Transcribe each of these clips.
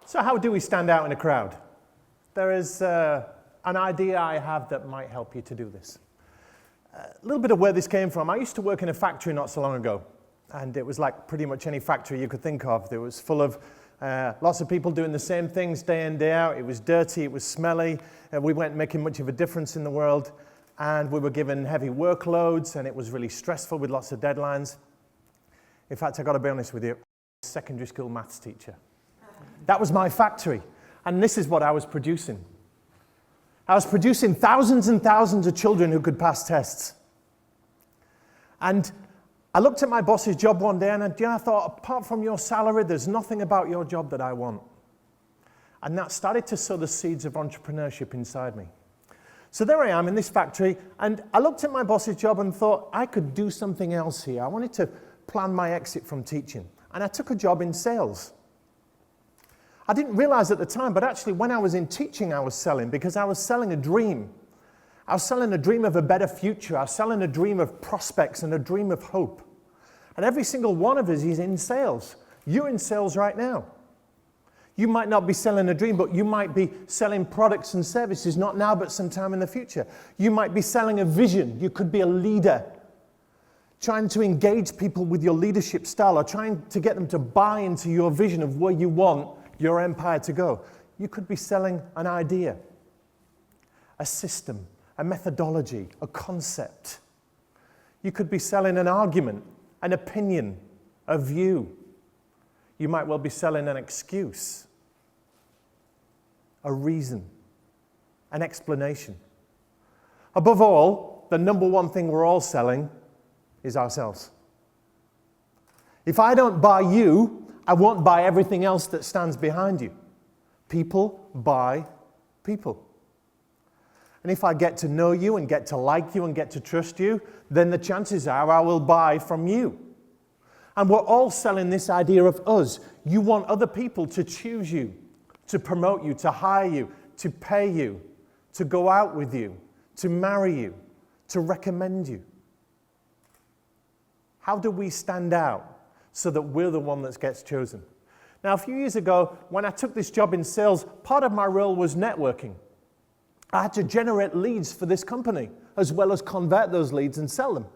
So how do we stand out in a crowd? There is an idea I have that might help you to do this. A little bit of where this came from. I used to work in a factory not so long ago, and it was like pretty much any factory you could think of. It was full of lots of people doing the same things day in, day out. It was dirty, it was smelly, we weren't making much of a difference in the world, and we were given heavy workloads, and it was really stressful with lots of deadlines. In fact, I've got to be honest with you, I was a secondary school maths teacher. That was my factory, and this is what I was producing. I was producing thousands and thousands of children who could pass tests. And I looked at my boss's job one day and I thought, apart from your salary, there's nothing about your job that I want. And that started to sow the seeds of entrepreneurship inside me. So there I am in this factory, and I looked at my boss's job and thought, I could do something else here. I wanted to plan my exit from teaching. And I took a job in sales. I didn't realize at the time, but actually when I was in teaching, I was selling, because I was selling a dream. I was selling a dream of a better future. I was selling a dream of prospects and a dream of hope. And every single one of us is in sales. You're in sales right now. You might not be selling a dream, but you might be selling products and services, not now, but sometime in the future. You might be selling a vision. You could be a leader, trying to engage people with your leadership style, or trying to get them to buy into your vision of where you want your empire to go. You could be selling an idea, a system, a methodology, a concept. You could be selling an argument, an opinion, a view. You might well be selling an excuse, a reason, an explanation. Above all, the number one thing we're all selling is ourselves. If I don't buy you, I won't buy everything else that stands behind you. People buy people. And if I get to know you and get to like you and get to trust you, then the chances are I will buy from you. And we're all selling this idea of us. You want other people to choose you, to promote you, to hire you, to pay you, to go out with you, to marry you, to recommend you. How do we stand out so that we're the one that gets chosen? Now, a few years ago, when I took this job in sales, part of my role was networking. I had to generate leads for this company, as well as convert those leads and sell them.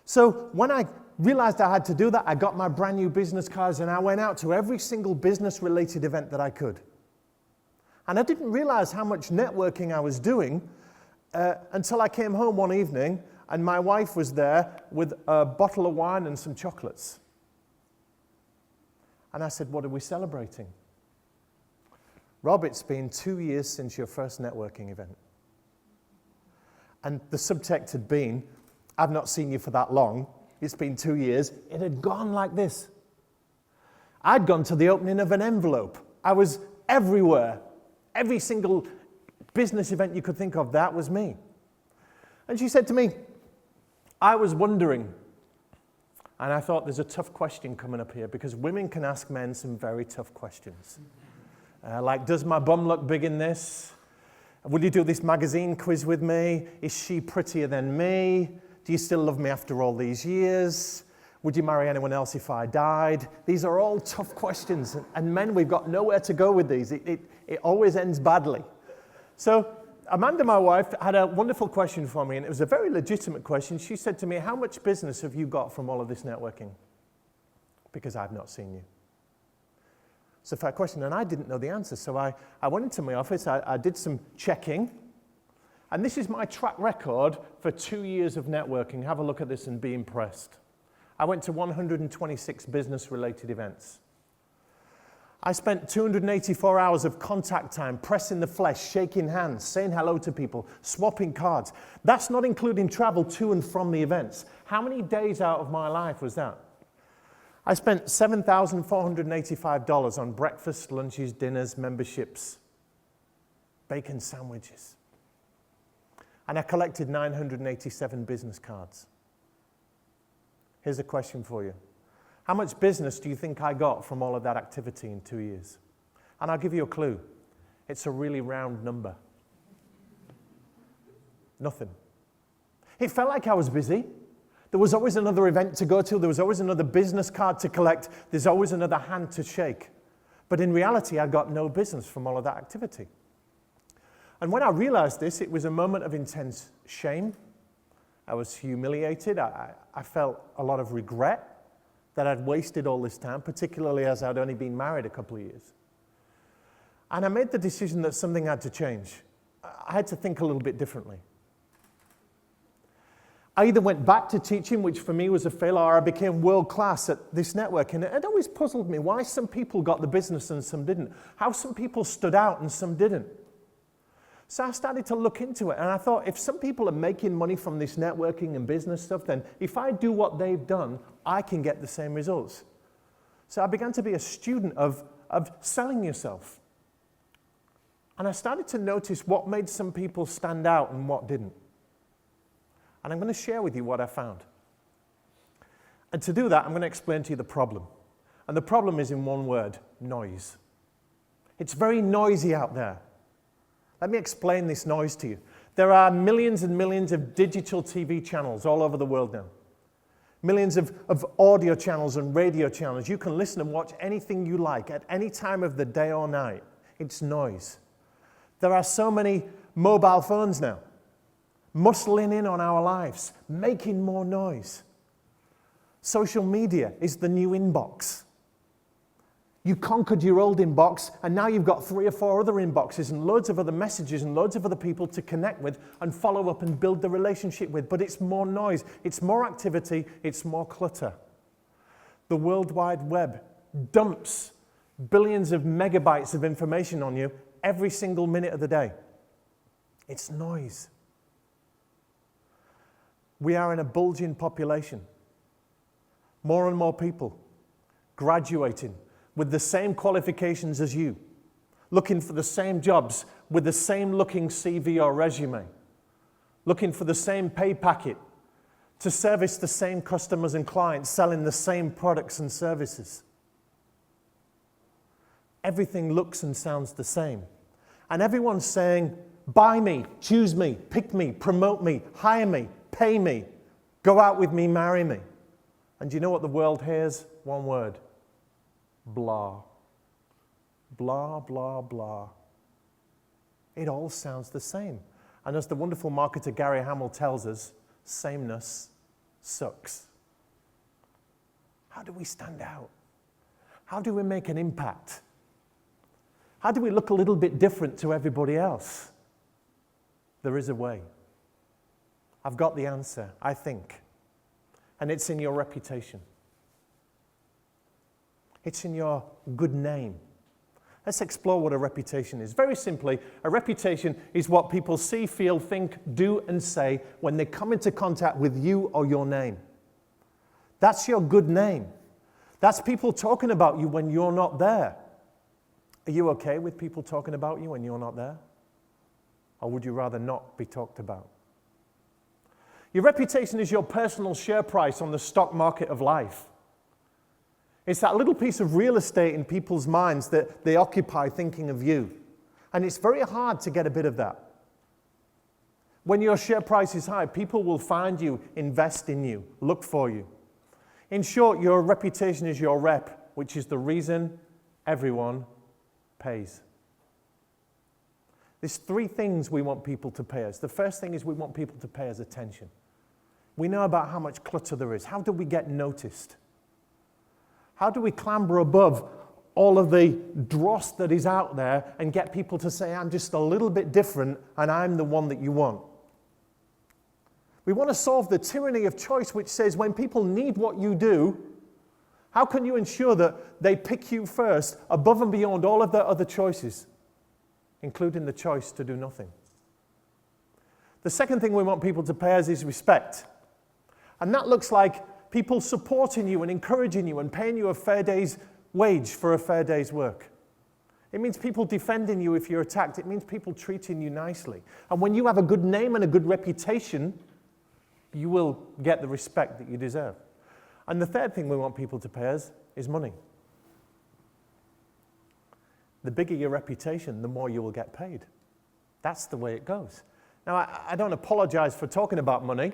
So when I realized I had to do that, I got my brand new business cards and I went out to every single business-related event that I could. And I didn't realize how much networking I was doing until I came home one evening and my wife was there with a bottle of wine and some chocolates. And I said, what are we celebrating? Rob, it's been 2 years since your first networking event. And the subtext had been, I've not seen you for that long. It's been 2 years. It had gone like this. I'd gone to the opening of an envelope. I was everywhere. Every single business event you could think of, that was me. And she said to me, I was wondering, and I thought there's a tough question coming up here, because women can ask men some very tough questions. Like, does my bum look big in this? Will you do this magazine quiz with me? Is she prettier than me? Do you still love me after all these years? Would you marry anyone else if I died? These are all tough questions, and men, we've got nowhere to go with these. It always ends badly. So Amanda, my wife, had a wonderful question for me, and it was a very legitimate question. She said to me, how much business have you got from all of this networking? Because I've not seen you. It's a fair question, and I didn't know the answer. So I went into my office, I did some checking, and this is my track record for 2 years of networking. Have a look at this and be impressed. I went to 126 business-related events. I spent 284 hours of contact time, pressing the flesh, shaking hands, saying hello to people, swapping cards. That's not including travel to and from the events. How many days out of my life was that? I spent $7,485 on breakfast, lunches, dinners, memberships, bacon sandwiches. And I collected 987 business cards. Here's a question for you. How much business do you think I got from all of that activity in 2 years? And I'll give you a clue. It's a really round number. Nothing. It felt like I was busy. There was always another event to go to. There was always another business card to collect. There's always another hand to shake. But in reality, I got no business from all of that activity. And when I realized this, it was a moment of intense shame. I was humiliated. I felt a lot of regret that I'd wasted all this time, particularly as I'd only been married a couple of years. And I made the decision that something had to change. I had to think a little bit differently. I either went back to teaching, which for me was a failure, or I became world-class at this network. And it always puzzled me why some people got the business and some didn't. How some people stood out and some didn't. So I started to look into it, and I thought, if some people are making money from this networking and business stuff, then if I do what they've done, I can get the same results. So I began to be a student of selling yourself. And I started to notice what made some people stand out and what didn't. And I'm going to share with you what I found. And to do that, I'm going to explain to you the problem. And the problem is in one word: noise. It's very noisy out there. Let me explain this noise to you. There are millions and millions of digital TV channels all over the world now. Millions of audio channels and radio channels. You can listen and watch anything you like at any time of the day or night. It's noise. There are so many mobile phones now, muscling in on our lives, making more noise. Social media is the new inbox. You conquered your old inbox, and now you've got 3 or 4 other inboxes and loads of other messages and loads of other people to connect with and follow up and build the relationship with. But it's more noise, it's more activity, it's more clutter. The World Wide Web dumps billions of megabytes of information on you every single minute of the day. It's noise. We are in a bulging population. More and more people graduating with the same qualifications as you, looking for the same jobs with the same looking CV or resume, looking for the same pay packet to service the same customers and clients, selling the same products and services. Everything looks and sounds the same. And everyone's saying, buy me, choose me, pick me, promote me, hire me, pay me, go out with me, marry me. And do you know what the world hears? One word: blah. Blah, blah, blah. It all sounds the same. And as the wonderful marketer Gary Hamel tells us, sameness sucks. How do we stand out? How do we make an impact? How do we look a little bit different to everybody else? There is a way. I've got the answer, I think. And it's in your reputation. It's in your good name. Let's explore what a reputation is. Very simply, a reputation is what people see, feel, think, do, and say when they come into contact with you or your name. That's your good name. That's people talking about you when you're not there. Are you okay with people talking about you when you're not there? Or would you rather not be talked about? Your reputation is your personal share price on the stock market of life. It's that little piece of real estate in people's minds that they occupy thinking of you. And it's very hard to get a bit of that. When your share price is high, people will find you, invest in you, look for you. In short, your reputation is your rep, which is the reason everyone pays. There's 3 things we want people to pay us. The first thing is we want people to pay us attention. We know about how much clutter there is. How do we get noticed? How do we clamber above all of the dross that is out there and get people to say, I'm just a little bit different and I'm the one that you want? We want to solve the tyranny of choice, which says when people need what you do, how can you ensure that they pick you first above and beyond all of their other choices, including the choice to do nothing? The second thing we want people to pay us is respect. And that looks like people supporting you and encouraging you and paying you a fair day's wage for a fair day's work. It means people defending you if you're attacked. It means people treating you nicely. And when you have a good name and a good reputation, you will get the respect that you deserve. And the third thing we want people to pay us is money. The bigger your reputation, the more you will get paid. That's the way it goes. Now, I don't apologize for talking about money.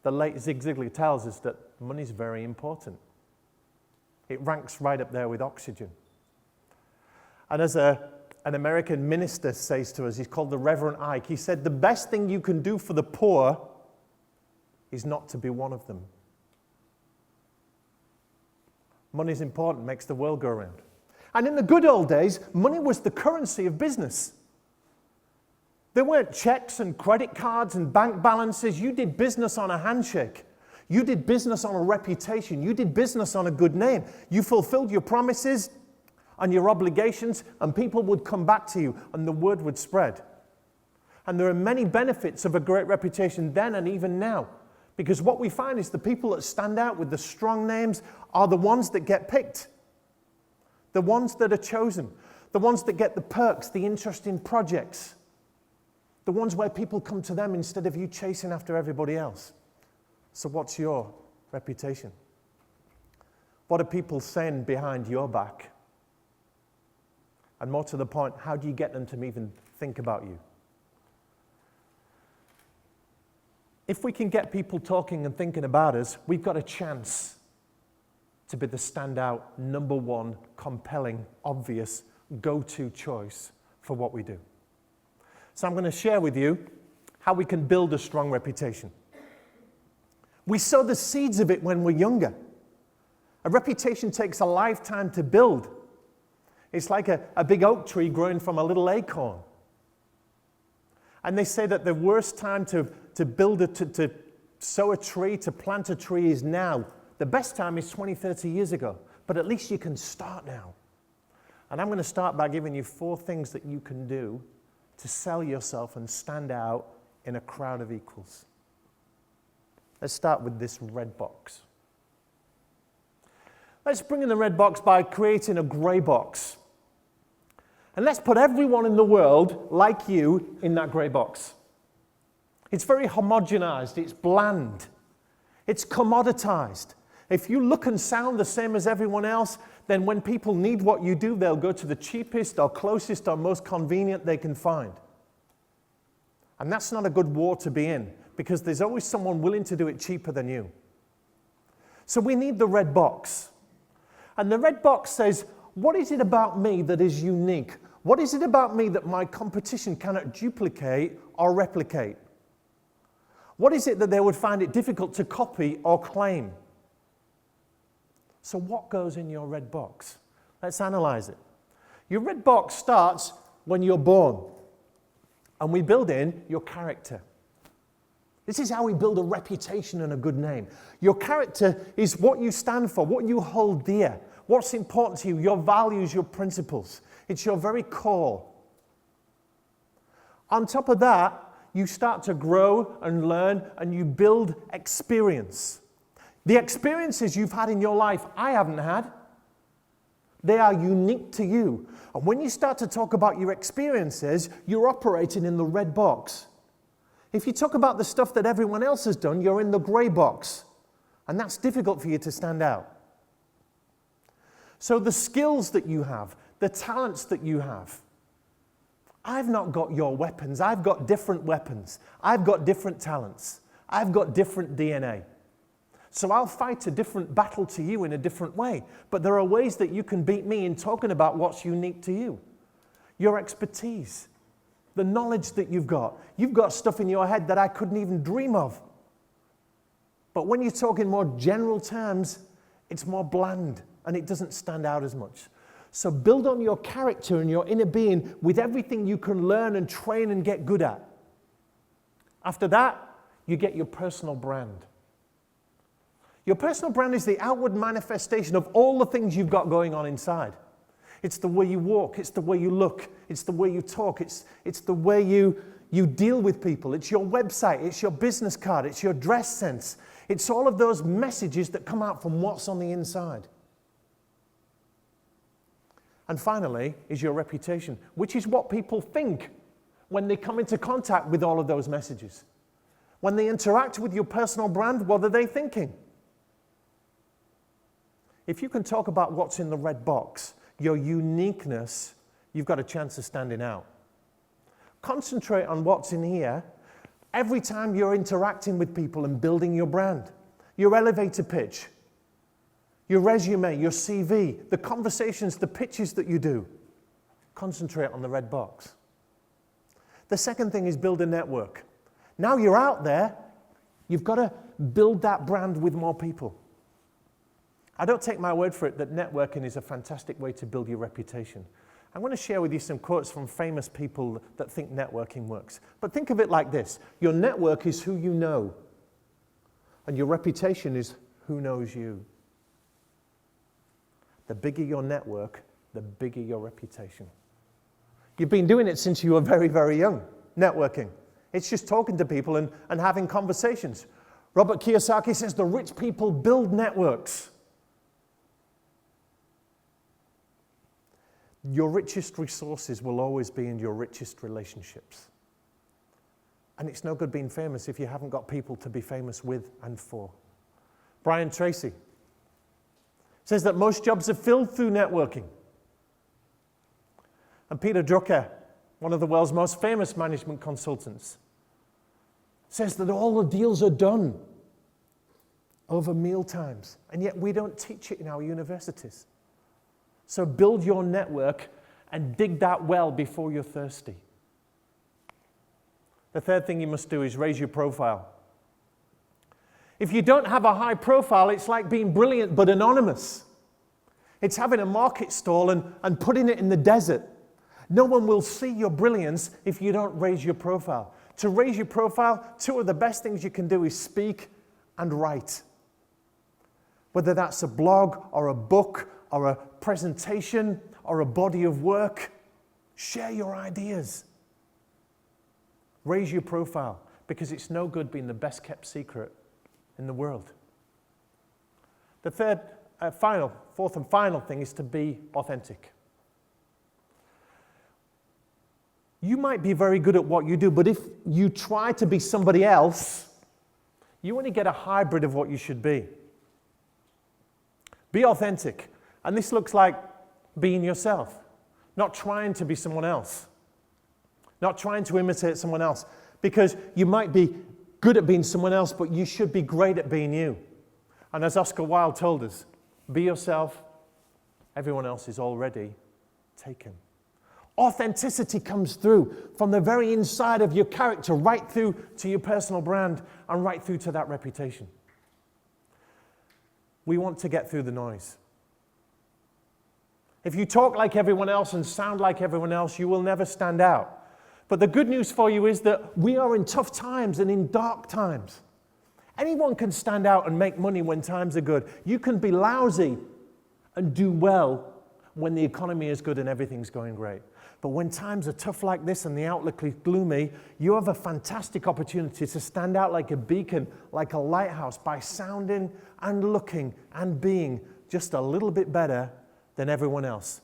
The late Zig Ziglar tells us that money is very important. It ranks right up there with oxygen. And as an American minister says to us, he's called the Reverend Ike, he said, the best thing you can do for the poor is not to be one of them. Money's important, makes the world go around. And in the good old days, money was the currency of business. There weren't checks and credit cards and bank balances. You did business on a handshake. You did business on a reputation. You did business on a good name. You fulfilled your promises and your obligations, and people would come back to you, and the word would spread. And there are many benefits of a great reputation then and even now, because what we find is the people that stand out with the strong names are the ones that get picked, the ones that are chosen, the ones that get the perks, the interesting projects, the ones where people come to them instead of you chasing after everybody else. So what's your reputation? What are people saying behind your back? And more to the point, how do you get them to even think about you? If we can get people talking and thinking about us, we've got a chance to be the standout, number one, compelling, obvious, go-to choice for what we do. So I'm going to share with you how we can build a strong reputation. We sow the seeds of it when we're younger. A reputation takes a lifetime to build. It's like a big oak tree growing from a little acorn. And they say that the worst time to sow a tree, to plant a tree is now. The best time is 20, 30 years ago. But at least you can start now. And I'm going to start by giving you 4 things that you can do to sell yourself and stand out in a crowd of equals. Let's start with this red box. Let's bring in the red box by creating a gray box. And let's put everyone in the world, like you, in that gray box. It's very homogenized, it's bland, it's commoditized. If you look and sound the same as everyone else, then when people need what you do, they'll go to the cheapest or closest or most convenient they can find. And that's not a good war to be in, because there's always someone willing to do it cheaper than you. So we need the red box. And the red box says, what is it about me that is unique? What is it about me that my competition cannot duplicate or replicate? What is it that they would find it difficult to copy or claim? So what goes in your red box? Let's analyze it. Your red box starts when you're born, and we build in your character. This is how we build a reputation and a good name. Your character is what you stand for, what you hold dear, what's important to you, your values, your principles. It's your very core. On top of that, you start to grow and learn, and you build experience. The experiences you've had in your life, I haven't had. They are unique to you. And when you start to talk about your experiences, you're operating in the red box. If you talk about the stuff that everyone else has done, you're in the gray box. And that's difficult for you to stand out. So the skills that you have, the talents that you have, I've not got your weapons. I've got different weapons. I've got different talents. I've got different DNA. So I'll fight a different battle to you in a different way. But there are ways that you can beat me in talking about what's unique to you. Your expertise, the knowledge that you've got. You've got stuff in your head that I couldn't even dream of. But when you talk in more general terms, it's more bland and it doesn't stand out as much. So build on your character and your inner being with everything you can learn and train and get good at. After that, you get your personal brand. Your personal brand is the outward manifestation of all the things you've got going on inside. It's the way you walk, it's the way you look, it's the way you talk, it's the way you deal with people, it's your website, it's your business card, it's your dress sense. It's all of those messages that come out from what's on the inside. And finally is your reputation, which is what people think when they come into contact with all of those messages. When they interact with your personal brand, what are they thinking? If you can talk about what's in the red box, your uniqueness, you've got a chance of standing out. Concentrate on what's in here every time you're interacting with people and building your brand. Your elevator pitch, your resume, your CV, the conversations, the pitches that you do. Concentrate on the red box. The second thing is build a network. Now you're out there, you've got to build that brand with more people. I don't take my word for it that networking is a fantastic way to build your reputation. I'm going to share with you some quotes from famous people that think networking works. But think of it like this. Your network is who you know, and your reputation is who knows you. The bigger your network, the bigger your reputation. You've been doing it since you were very, very young, networking. It's just talking to people and having conversations. Robert Kiyosaki says the rich people build networks. Your richest resources will always be in your richest relationships. And it's no good being famous if you haven't got people to be famous with and for. Brian Tracy says that most jobs are filled through networking. And Peter Drucker, one of the world's most famous management consultants, says that all the deals are done over meal times. And yet we don't teach it in our universities. So build your network and dig that well before you're thirsty. The third thing you must do is raise your profile. If you don't have a high profile, it's like being brilliant but anonymous. It's having a market stall and putting it in the desert. No one will see your brilliance if you don't raise your profile. To raise your profile, two of the best things you can do is speak and write. Whether that's a blog or a book or a presentation or a body of work, share your ideas. Raise your profile, because it's no good being the best kept secret in the world. The fourth and final thing is to be authentic. You might be very good at what you do, but if you try to be somebody else, you only get a hybrid of what you should be. Be authentic. And this looks like being yourself, not trying to be someone else, not trying to imitate someone else, because you might be good at being someone else, but you should be great at being you. And as Oscar Wilde told us, be yourself, everyone else is already taken. Authenticity comes through from the very inside of your character, right through to your personal brand and right through to that reputation. We want to get through the noise. If you talk like everyone else and sound like everyone else, you will never stand out. But the good news for you is that we are in tough times and in dark times. Anyone can stand out and make money when times are good. You can be lousy and do well when the economy is good and everything's going great. But when times are tough like this and the outlook is gloomy, you have a fantastic opportunity to stand out like a beacon, like a lighthouse, by sounding and looking and being just a little bit better than everyone else.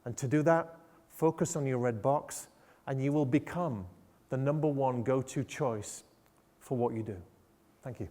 And to do that, focus on your red box, and you will become the number one go-to choice for what you do. Thank you.